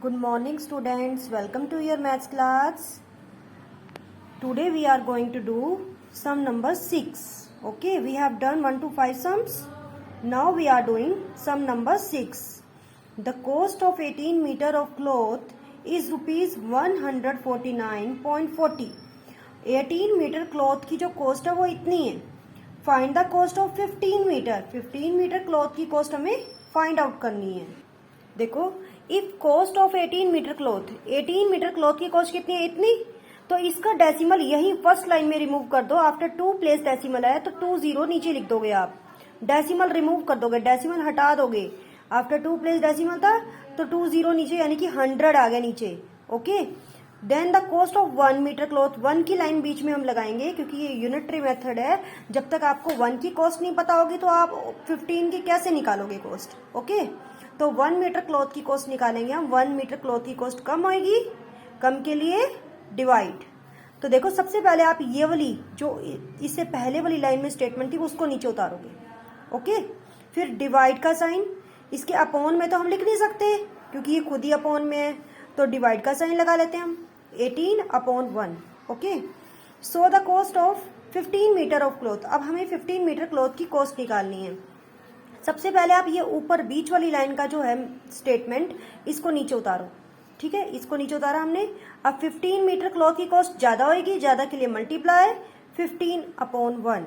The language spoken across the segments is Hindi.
Good morning students, welcome to your maths class. Today we are going to do sum number 6. Okay, we have done 1 to 5 sums. Now we are doing sum number 6. The cost of 18 meter of cloth is rupees 149.40. 18 metre cloth की जो कॉस्ट है वो इतनी है. Find the cost of 15 metre. 15 metre cloth की कॉस्ट हमें फाइंड आउट करनी है. देखो, if cost of 18 metre cloth, 18 metre cloth की कॉस्ट कितनी है? इतनी. तो इसका डेसिमल यही फर्स्ट लाइन में रिमूव कर दो. आफ्टर 2 प्लेस डेसिमल है तो 2 0 नीचे लिख दोगे. आप डेसिमल रिमूव कर दोगे, डेसिमल हटा दोगे. आफ्टर 2 प्लेस डेसिमल था तो 2 0 नीचे, यानी कि 100 आ गया नीचे. Okay, then the cost of 1 metre cloth. 1 की लाइन बीच में हम लगाएंगे क्योंकि ये यूनिटरी मेथड है. जब तक आपको 1 की कॉस्ट नहीं पता होगी तो आप 15 की कैसे निकालोगे कॉस्ट. ओके, तो 1 मीटर क्लॉथ की कॉस्ट निकालेंगे हम. 1 मीटर क्लॉथ की कॉस्ट कम होगी, कम के लिए डिवाइड. तो देखो, सबसे पहले आप ये वाली जो इससे पहले वाली लाइन में स्टेटमेंट थी उसको नीचे उतारोगे. ओके, फिर डिवाइड का साइन. इसके अपॉन में तो हम लिख नहीं सकते क्योंकि ये खुद ही अपॉन में है, तो डिवाइड का साइन लगा लेते हैं हम. 18 upon 1. Okay, so the cost of 15 metre of cloth. अब हमें 15 मीटर क्लॉथ की कॉस्ट निकालनी है. सबसे पहले आप ये ऊपर बीच वाली लाइन का जो है स्टेटमेंट, इसको नीचे उतारो. ठीक है, इसको नीचे उतारा हमने. अब 15 मीटर क्लॉथ की कॉस्ट ज्यादा होगी, ज्यादा के लिए मल्टीप्लाई 15 अपॉन 1.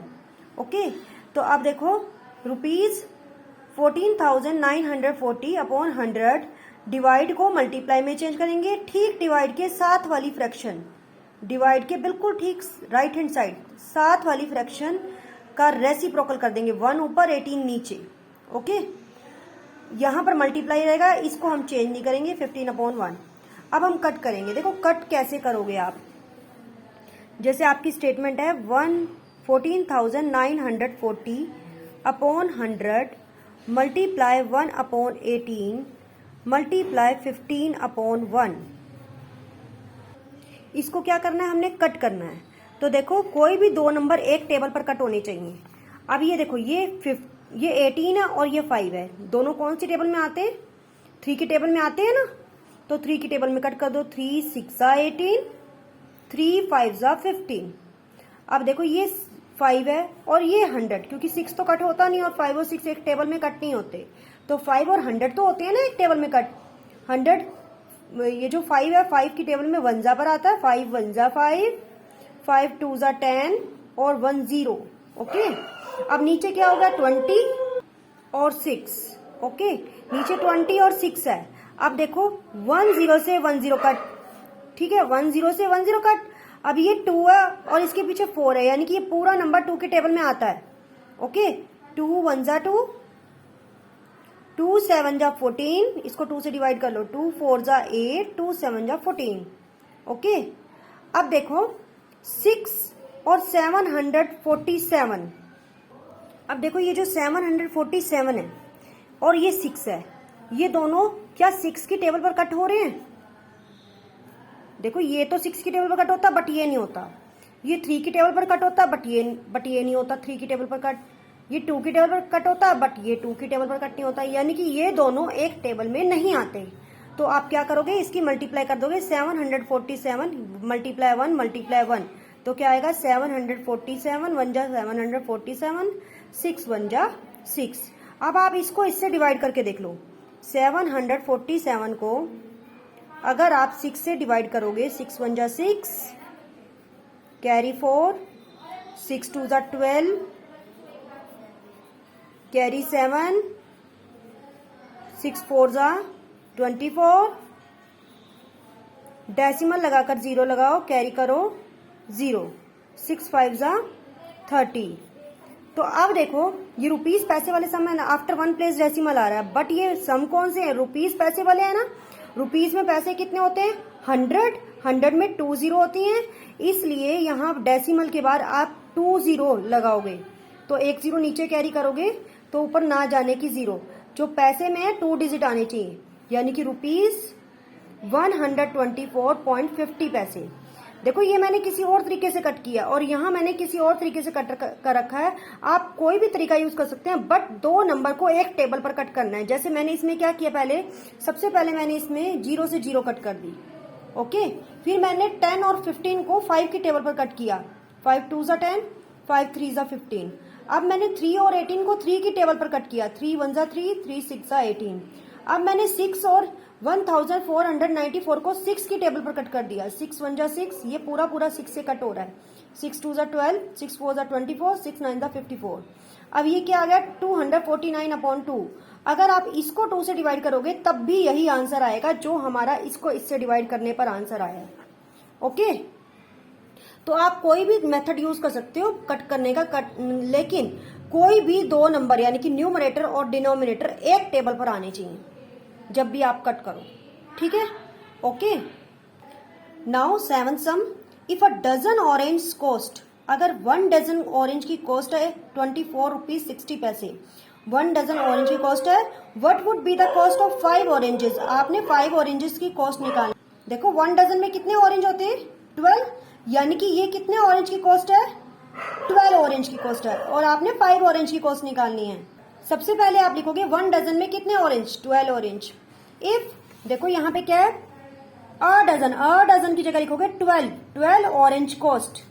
ओके, तो आप देखो रुपीज 14,940 अपॉन 100. डिवाइड को मल्टीप्लाई में चेंज करेंगे. ठीक डिवाइड के साथ वाली फ्रैक्शन, डिवाइड के बिल्कुल ठीक राइट हैंड साइड साथ वाली फ्रैक्शन का रेसिप्रोकल कर देंगे. 1 ऊपर 18 नीचे. ओके, यहां पर मल्टीप्लाई रहेगा, इसको हम चेंज नहीं करेंगे. 15 अपॉन 1. अब हम कट करेंगे. देखो कट कैसे करोगे आप. जैसे आपकी स्टेटमेंट है 14,940 upon 100 multiply 1 upon 18 multiply 15 upon 1. इसको क्या करना है? हमने कट करना है. तो देखो, कोई भी दो नंबर एक टेबल पर कट होने चाहिए. अब ये देखो, ये 18 है और ये 5 है. दोनों कौन सी टेबल में आते हैं? 3 की टेबल में आते हैं ना. तो 3 की टेबल में कट कर दो. 3 6 18, 3 5 15. अब देखो, ये 5 है और ये 100, क्योंकि 6 तो कट होता नहीं और 5 और 6 एक टेबल में कट नहीं होते. तो 5 और 100 तो होते हैं ना एक टेबल में कट. 100, ये जो 5 है, 5 की टेबल में 1 जा पर आता है. 5 1 जा 5, 5 2 जा 10 और 1 0. ओके, अब नीचे क्या होगा? 20 और 6. ओके, नीचे 20 और 6 है. अब देखो 1 0 से 1 0 कट. ठीक है, 1 0 से 1 0 कट. अब ये 2 है और इसके पीछे 4 है, यानी कि ये पूरा नंबर 2 के टेबल में आता है. ओके, 2 1 जा 2, 2 7 जा 14. इसको 2 से डिवाइड कर लो. 2 4 जा 8, 2 7 जा 14. ओके, अब देखो 6 और 747. अब देखो, ये जो 747 है और ये 6 है, ये दोनों क्या 6 की टेबल पर कट हो रहे हैं? देखो, ये तो 6 की टेबल पर कट होता बट ये नहीं होता. ये 3 की टेबल पर कट होता बट ये नहीं होता 3 की टेबल पर कट. ये 2 की टेबल पर कट होता बट ये 2 की टेबल पर कट नहीं होता. यानी कि ये दोनों एक टेबल में नहीं आते. तो आप क्या करोगे? इसकी मल्टीप्लाई कर दोगे. 747 मल्टीप्लाई 1 मल्टीप्लाई 1. तो क्या आएगा? 747 1 जा 747, 6 1 जा 6. अब आप इसको इससे डिवाइड करके देख लो. 747 को अगर आप 6 से डिवाइड करोगे, 6 1 जा 6, कैरी 4, 6 2 जा 12, कैरी 7, 6 4 जा 24. डेसिमल लगाकर 0 लगाओ, कैरी करो 0. 6 5 जा 30. तो अब देखो, ये रुपीस पैसे वाले सम है ना. आफ्टर 1 प्लेस डेसिमल आ रहा है, बट ये सम कौन से है? रुपीस पैसे वाले है ना. रुपीस में पैसे कितने होते हैं? 100. 100 में 2 0 होती हैं, इसलिए यहाँ डेसिमल के बाद आप 2 0 लगाओगे. तो 1 0 नीचे कैरी करोगे तो ऊपर ना जाने की 0. जो पैसे में है 2 डिजिट आने चाहिए, यानी कि रुपीस 124.50 पैसे. देखो ये मैंने किसी और तरीके से कट किया और यहाँ मैंने किसी और तरीके से कट कर रखा है। आप कोई भी तरीका यूज कर सकते हैं, बट 2 नंबर को एक टेबल पर कट करना है। जैसे मैंने इसमें क्या किया, पहले सबसे पहले मैंने इसमें 0 से 0 कट कर दी। ओके, फिर मैंने 10 और 15 को 5 की टेबल पर कट किया। 5 2 10, 5 3 15। अब मैंने 3 और 18 को 3 की टेबल पर कट किया। 3 1 3, 3 6 18। अब मैंने 6 और 1494 को 6 की टेबल पर कट कर दिया। 6 1 6, ये पूरा 6 से कट हो रहा है। 6 2 12, 6 4 24, 6 9 54। अब ये क्या आ गया, 249/2। अगर आप इसको 2 से डिवाइड करोगे तब भी यही आंसर आएगा जो हमारा इसको इससे डिवाइड करने पर आंसर आया है। ओके, तो आप कोई भी मेथड यूज कर सकते हो कट करने का, लेकिन कोई भी 2 नंबर यानी कि न्यूमरेटर और डिनोमिनेटर एक टेबल पर आने चाहिए जब भी आप कट करो। ठीक है, okay. Now 7th sum, if a dozen orange cost, अगर 1 डजन ऑरेंज की कॉस्ट है 24 रुपीज 60 पैसे, 1 डजन ऑरेंज की कॉस्ट है, what would be the cost of 5 oranges. आपने 5 ऑरेंजेस की कॉस्ट निकालनी। देखो 1 डजन में कितने ऑरेंज होते हैं, 12, यानी कि ये कितने ऑरेंज की कॉस्ट है, 12 ऑरेंज की कॉस्ट है, और आपने 5 ऑरेंज की कॉस्ट निकालनी है। सबसे पहले आप लिखोगे 1 डजन में कितने ऑरेंज, 12 ऑरेंज। इफ देखो यहाँ पे क्या है, अ डजन की जगह लिखोगे 12 orange cost.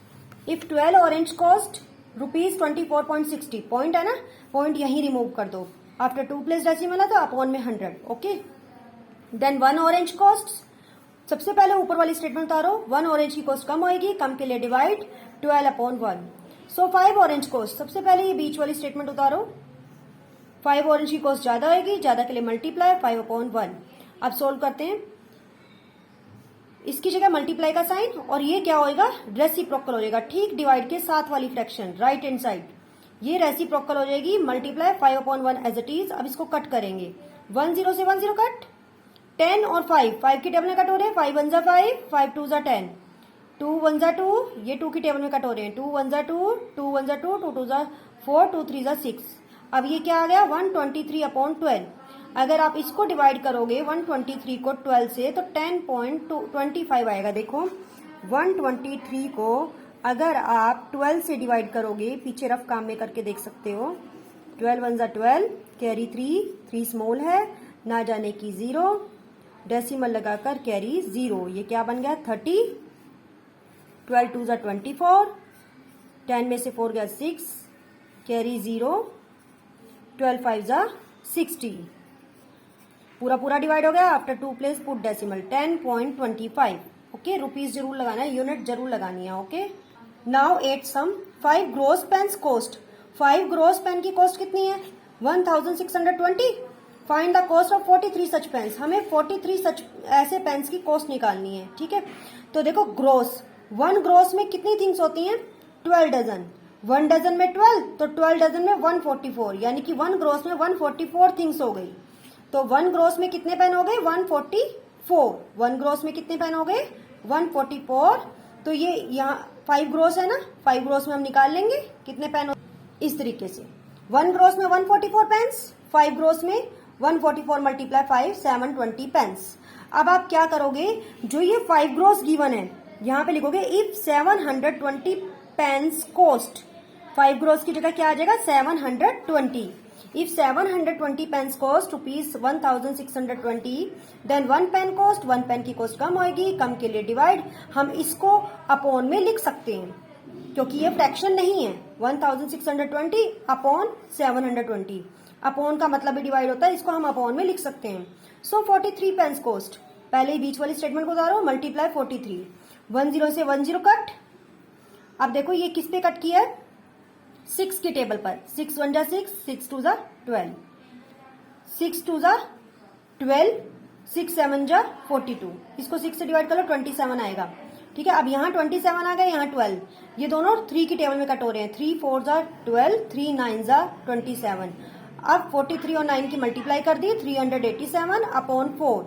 If 12 orange cost rupees 24.60, point है ना, पॉइंट यही रिमूव कर दो। आफ्टर 2 प्लेस डेसिमल है तो अपॉन में 100। ओके, देन 1 ऑरेंज कॉस्ट, सबसे पहले ऊपर वाली स्टेटमेंट उतारो। 1 ऑरेंज की कॉस्ट कम होगी, कम के लिए डिवाइड 12/1। सो 5 ऑरेंज कॉस्ट, सबसे पहले ये बीच वाली स्टेटमेंट उतारो। 5 ऑरेंज की कॉस्ट ज्यादा होगी, ज्यादा के लिए मल्टीप्लाई 5/1। अब सोल्व करते हैं, इसकी जगह मल्टीप्लाई का साइन और ये क्या होएगा, रेसिप्रोकल हो जाएगा। ठीक डिवाइड के साथ वाली फ्रैक्शन राइट हैंड साइड, ये रेसिप्रोकल हो जाएगी। Multiply 5/1 as it is. अब इसको कट करेंगे, 1 0 से 1 0 कट, 10 और 5 की टेबल में कट हो रहे हैं। 5 1 5, 5 2 10, 2 1 2, ये 2 की टेबल में कट हो रहे हैं। 2 1 2, 2 1 2, 2 2 4, 2 3 6। अब ये क्या आ गया, 123/12। अगर आप इसको डिवाइड करोगे 123 को 12 से तो 10.25 आएगा। देखो 123 को अगर आप 12 से डिवाइड करोगे, पीछे रफ काम में करके देख सकते हो। 12 1 12, कैरी 3 स्मॉल है, ना जाने की 0, डेसिमल लगाकर कैरी 0, ये क्या बन गया 30। 12 2 24, 10 में से 4 गया 6, कैरी 0, 12 5 60, पूरा डिवाइड हो गया। After 2 place put decimal 10.25। Okay, rupees जरूर लगाना है, यूनिट जरूर लगानी है। Okay, now 8th sum, 5 gross pens cost. 5 gross pen की कॉस्ट कितनी है, 1620। Find the cost of 43 such pens. हमें 43 सच ऐसे पेन्स की कॉस्ट निकालनी है। ठीक है, तो देखो ग्रोस, 1 ग्रोस में कितनी थिंग्स होती हैं, 12 डजन। 1 डजन में 12, तो 12 डजन में 144, यानी कि 1 ग्रोस में 144 थिंग्स हो गई। तो 1 ग्रोस में कितने पेन हो गए, 144। 1 ग्रोस में कितने पेन हो गए, 144। तो ये यहाँ 5 ग्रोस है ना, 5 ग्रोस में हम निकाल लेंगे कितने पेन हो, इस तरीके से 1 ग्रोस में 144 पेन्स, 5 ग्रोस में 144 मल्टीप्लाई 5, 720 पेन्स। अब आप क्या करोगे, जो ये 5 ग्रोस गिवन है यहाँ पे लिखोगे इफ 720 पेन्स कॉस्ट। 5 ग्रोस की जगह क्या आ जाएगा, 720। If 720 pens cost rupees 1620, then 1 pen cost, 1 pen की कॉस्ट कम होगी, कम के लिए डिवाइड। हम इसको अपॉन में लिख सकते हैं क्योंकि ये फ्रैक्शन नहीं है। 1620 अपॉन 720, अपॉन का मतलब ही डिवाइड होता है, इसको हम अपॉन में लिख सकते हैं। सो 43 पेन्स कॉस्ट, पहले ही बीच वाली स्टेटमेंट को उतारो, मल्टीप्लाई 43। 1 0 से 1 0 कट। अब देखो ये किस पे कट किया है, 6 की टेबल पर। 6 1 6, 6 2 12, 6 2 12, 6 7 42। इसको 6 से डिवाइड कर लो, 27 आएगा। ठीक है, अब यहाँ 27 आ गया, यहाँ 12, ये दोनों 3 की टेबल में कट हो रहे हैं। 3 4 12, 3 9 27। अब 43 और 9 की मल्टीप्लाई कर दी, 387 अपॉन 4।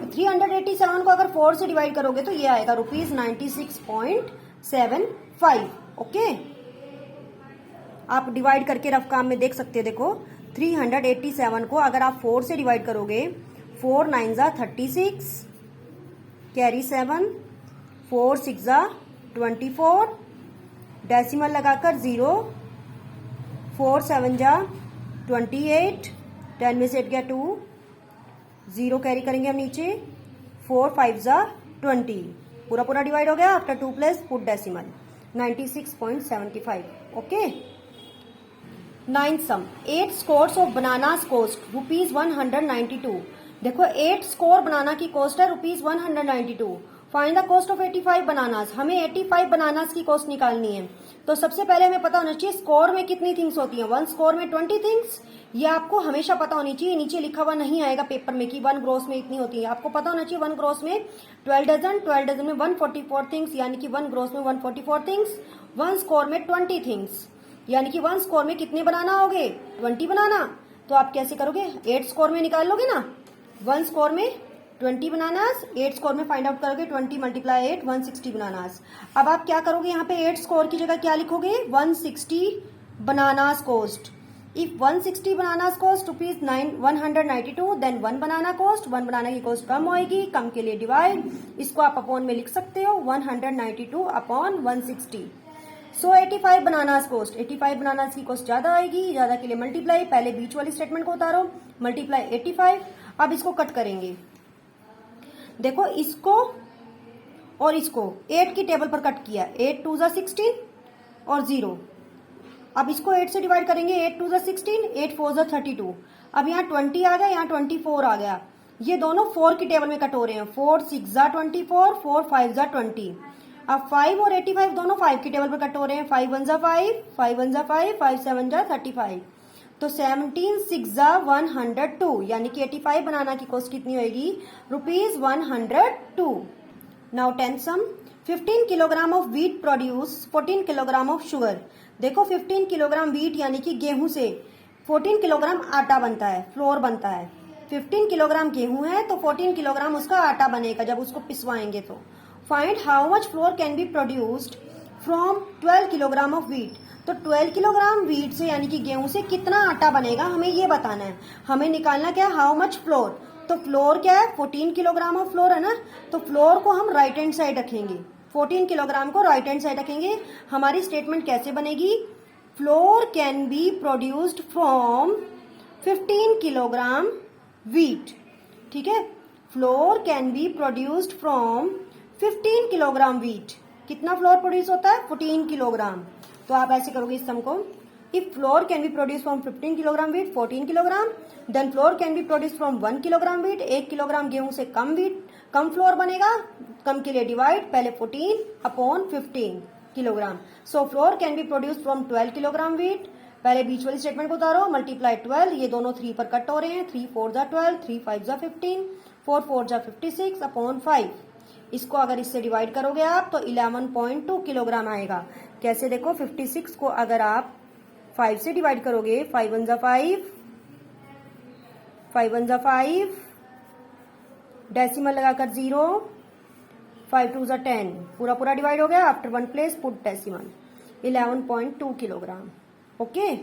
387 को अगर 4 से डिवाइड करोगे तो ये आएगा रुपीज 96.75। ओके, आप डिवाइड करके रफ काम में देख सकते हैं। देखो 387 को अगर आप 4 से डिवाइड करोगे, 4 9 36, कैरी 7, 4 6 24, डेसिमल लगाकर 0, 4 7 जा 28, 10 में से 8 गया 2, 0 कैरी करेंगे हम नीचे, 4 5 जा 20, पूरा पूरा डिवाइड हो गया। After 2 place put decimal, 96.75। Okay. 9th sum, 8 scores of bananas cost ₹192। देखो 8 स्कोर बनाना की कॉस्ट है ₹192। Find the cost of 85 bananas. हमें 85 बनानास की कॉस्ट निकालनी है। तो सबसे पहले हमें पता होना चाहिए स्कोर में कितनी थिंग्स होती हैं। 1 स्कोर में 20 थिंग्स। ये आपको हमेशा पता होनी चाहिए, नीचे लिखा हुआ नहीं आएगा पेपर में कि 1 ग्रोस में इतनी होती है। आपको पता होना चाहिए 1 ग्रोस में 12 डजन, 12 डजन में 144 थिंग्स, यानी कि 1 ग्रोस में 144 थिंग्स। 1 स्कोर में 20 थिंग्स, यानी कि 1 स्कोर में कितने बनाना होगे, 20 बनाना। तो आप कैसे करोगे, 8 स्कोर में निकाल लोगे ना, 1 स्कोर में 20 बनानास, 8 स्कोर में फाइंड आउट करोगे 20 मल्टीप्लाई 8, 160 बनानास। अब आप क्या करोगे, यहाँ पे 8 स्कोर की जगह क्या लिखोगे, 160 bananas cost. If 160 bananas cost ₹192, then 1 banana cost, 1 banana की कॉस्ट कम होएगी, कम के लिए डिवाइड, इसको आप अपॉन में लिख सकते हो 192 अपॉन 160। सो 85 बनानास कॉस्ट, 85 बनानास की कॉस्ट ज्यादा आएगी, ज्यादा के लिए मल्टीप्लाई, पहले बीच वाली स्टेटमेंट को उतारो, मल्टीप्लाई 85। अब इसको कट करेंगे, देखो इसको और इसको 8 की टेबल पर कट किया, 8 2 जा 16 और 0। अब इसको 8 से डिवाइड करेंगे, 8 2 जा 16, 8 4 जा 32। अब यहाँ 20 आ गया, यहाँ 24 आ गया। ये दोनों 4 की टेबल में कट हो रहे हैं, 4 6 जा 24, 4 5 जा 20। अब 5 और 85 दोनों 5 की टेबल पर कट हो रहे हैं, 5 1 जा 5, 5 1 जा 5, 5 7 जा 35। तो 17 6 जा 102, यानी कि 85 बनाना की कॉस्ट कितनी होगी, ₹102। Now 10th sum, 15 kilogram of wheat produce 14 kilogram of sugar. देखो 15 किलोग्राम व्हीट यानी कि गेहूं से 14 किलोग्राम आटा बनता है, फ्लोर बनता है। 15 किलोग्राम गेहूं है तो 14 किलोग्राम उसका आटा बनेगा जब उसको पिसवाएंगे। तो find how much floor can be produced from 12 kilogram of wheat. तो 12 किलोग्राम व्हीट से यानी कि गेहूं से कितना आटा बनेगा, हमें ये बताना है। हमें निकालना क्या है, हाउ मच फ्लोर। तो फ्लोर क्या है, 14 किलोग्राम ऑफ फ्लोर है ना, तो फ्लोर को हम राइट हैंड साइड रखेंगे, 14 किलोग्राम को राइट हैंड साइड रखेंगे। हमारी स्टेटमेंट कैसे बनेगी, floor can be produced from 15 kilogram wheat. ठीक है, floor can be produced from 15 kilogram wheat. कितना फ्लोर प्रोड्यूस होता है, 14 किलोग्राम। तो आप ऐसे करोगे इस सम को, if flour can be produce from 15 kilogram wheat 14 kilogram, then flour can be produce from 1 kilogram wheat, 1 kilogram गेहूं से कम व्हीट, कम फ्लोर बनेगा, कम के लिए डिवाइड, पहले 14 upon 15 kilogram. So floor can be produce from 12 kilogram wheat, पहले बीच वाली स्टेटमेंट को उतारो, मल्टीप्लाई 12, ये दोनों 3 पर कट हो रहे हैं, 3 4 जा 12, 3 5 जा 15, 4 4 जा 56 अपॉन 5। इसको अगर इससे डिवाइड करोगे आप तो 11.2 किलोग्राम आएगा। कैसे, देखो 56 को अगर आप 5 से डिवाइड करोगे, 5 1 जा 5, 5 1 जा 5, डेसिमल लगाकर 0, 5 2 जा 10, पूरा पूरा डिवाइड हो गया। After 1 place put decimal, 11.2 kilogram. Okay.